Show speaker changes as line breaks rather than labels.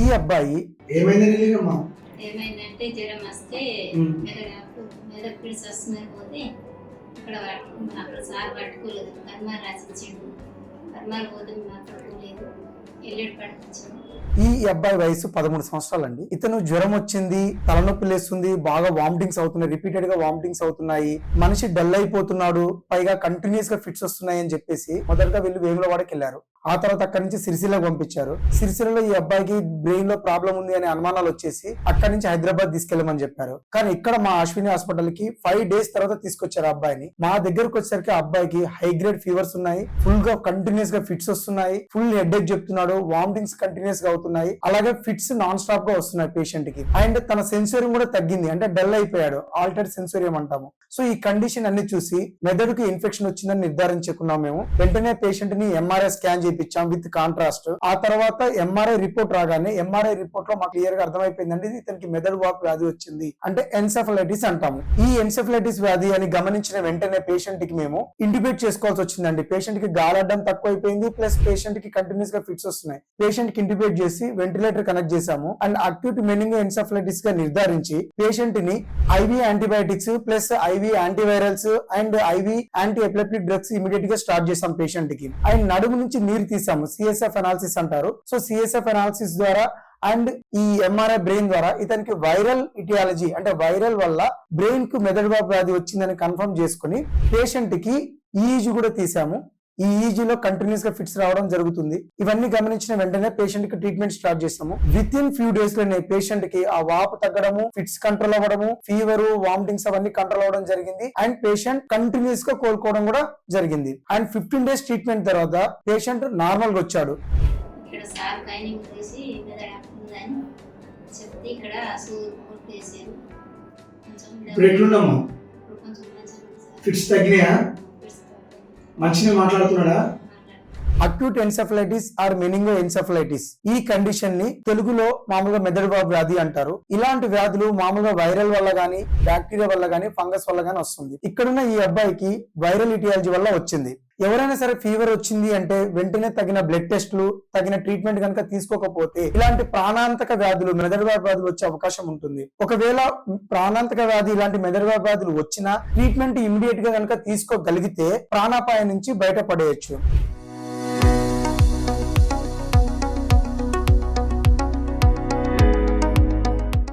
ఈ అబ్బాయి
ఏమైందంటే జ్వరం వస్తే మెదడు పిడిసి వస్తుందని పోతే అక్కడ సార్ పట్టుకోలేదు, కర్మాలు రాసిచ్చిండు. కర్మాలు పోతే మాకు పట్టుకోలేదు, ఎల్లుడు పట్టుకొచ్చాము.
ఈ అబ్బాయి వయసు 13 సంవత్సరాలండి. ఇతను జ్వరం వచ్చింది, తలనొప్పి లేస్తుంది, బాగా వామిటింగ్స్ అవుతున్నాయి, రిపీటెడ్ గా వామిటింగ్స్ అవుతున్నాయి, మనిషి డల్ అయిపోతున్నాడు, పైగా కంటిన్యూస్ గా ఫిట్స్ వస్తున్నాయి అని చెప్పేసి మొదటగా వీళ్ళు వేములవాడకి వెళ్ళారు. ఆ తర్వాత అక్కడి నుంచి సిరిసిల్లకు పంపించారు. సిరిసిల్లలో ఈ అబ్బాయికి బ్రెయిన్ లో ప్రాబ్లం ఉంది అనే అనుమానాలు వచ్చేసి అక్కడి నుంచి హైదరాబాద్ తీసుకెళ్లమని చెప్పారు. కానీ ఇక్కడ మా అశ్విని హాస్పిటల్ కి 5 days తర్వాత తీసుకొచ్చారు అబ్బాయిని. మా దగ్గరకు వచ్చేసరికి ఆ అబ్బాయికి హై గ్రేడ్ ఫీవర్స్ ఉన్నాయి, ఫుల్ గా కంటిన్యూస్ గా ఫిట్స్ వస్తున్నాయి, ఫుల్ హెడేక్ చెప్తున్నాడు, వామిటింగ్స్ కంటిన్యూస్ గా అవుతున్నాయి, అలాగే ఫిట్స్ నాన్ స్టాప్ గా వస్తున్నాయి పేషెంట్ కి. అండ్ తన సెన్సోరియం కూడా తగ్గింది, అంటే డల్ అయిపోయాడు, ఆల్టర్డ్ సెన్సోరియం అంటాము. సో ఈ కండిషన్ అన్ని చూసి మెదడుకి ఇన్ఫెక్షన్ వచ్చిందని నిర్ధారించుకున్నాం మేము. వెంటనే పేషెంట్ ని ఎంఆర్ఐ స్కాన్ చేయించాం విత్ కాంట్రాస్ట్. ఆ తర్వాత ఎంఆర్ఐ రిపోర్ట్ రాగానే ఎంఆర్ఐ రిపోర్ట్ లో మాకు క్లియర్ గా అర్థమైపోయిందండి ఇతనికి మెదడు వాపు వ్యాధి వచ్చింది, అంటే ఎన్సెఫలైటిస్ అంటాము. ఈ ఎన్సెఫలైటిస్ వ్యాధి అని గమనించిన వెంటనే పేషెంట్ కి మేము ఇంటిబేట్ చేసుకోవాల్సి వచ్చిందండి. పేషెంట్ కి గాలడ్డం తక్కువ అయిపోయింది, ప్లస్ పేషెంట్ కి కంటిన్యూస్ గా ఫిట్స్ వస్తున్నాయి. పేషెంట్ కి ఇంటిబేట్ చేసి వెంటిలేటర్ కనెక్ట్ చేసాము అండ్ అక్యూట్ మెనింగో ఎన్సెఫలైటిస్ గా నిర్ధారించి పేషెంట్ ని IV antibiotics plus IV antivirals and IV anti epileptic drugs immediate గా స్టార్ట్ చేసాం పేషెంట్ కి. అండ్ నడుము నుంచి నీరు తీసాము, సిఎస్ఎఫ్ అనాలిసిస్ అంటారు. సో సిఎస్ఎఫ్ అనాలిసిస్ ద్వారా అండ్ ఈ ఎంఆర్ఐ బ్రెయిన్ ద్వారా ఇతనికి వైరల్ ఇటియాలజీ, అంటే వైరల్ వల్ల బ్రెయిన్ కు మెదడు వాపు వ్యాధి వచ్చిందని కన్ఫర్మ్ చేసుకుని పేషెంట్ కి ఈఈజీ కూడా తీసాము. ఈ ఈజీలో కంటిన్యూస్ గా ఫిట్స్ రావడం జరుగుతుంది. ఇవన్నీ గమనించిన వెంటనే పేషెంట్ కి ట్రీట్మెంట్ స్టార్ట్ చేస్తాము. విత్ ఇన్ ఫ్యూ డేస్ లోనే పేషెంట్ కి ఆ వాపు తగ్గడము, ఫిట్స్ కంట్రోల్ అవ్వడము, ఫీవర్, వామిటింగ్స్ అవన్నీ కంట్రోల్ అవ్వడం జరిగింది. అండ్ పేషెంట్ కంటిన్యూస్ గా కోలుకోవడం కూడా జరిగింది. అండ్ 15 days ట్రీట్మెంట్ తర్వాత పేషెంట్ నార్మల్ గా వచ్చాడు.
ఇక్కడ సార్ ట్రైనింగ్ చేసి ఉందని చెప్తే ఇక్కడ చేశారు.
ఇప్పుడు ఎట్లున్నాము? ఫిట్స్ తగ్గినాయా? మంచిగా మాట్లాడుతున్నాడా?
Acute encephalitis or meningoencephalitis ఈ కండిషన్ ని తెలుగులో మామూలుగా మెదడు వాపు వ్యాధి అంటారు. ఇలాంటి వ్యాధులు మామూలుగా వైరల్ వల్ల గానీ, బ్యాక్టీరియా వల్ల గానీ, ఫంగస్ వల్ల గానీ వస్తుంది. ఇక్కడున్న ఈ అబ్బాయికి వైరల్ ఇటియాలజీ వల్ల వచ్చింది. ఎవరైనా సరే ఫీవర్ వచ్చింది అంటే వెంటనే తగిన బ్లడ్ టెస్టులు, తగిన ట్రీట్మెంట్ కనుక తీసుకోకపోతే ఇలాంటి ప్రాణాంతక వ్యాధులు, మెదడు వాపు వ్యాధులు వచ్చే అవకాశం ఉంటుంది. ఒకవేళ ప్రాణాంతక వ్యాధి ఇలాంటి మెదడు వాపు వ్యాధులు వచ్చినా ట్రీట్మెంట్ ఇమీడియట్ గా కనుక తీసుకోగలిగితే ప్రాణాపాయం నుంచి బయటపడేయచ్చు.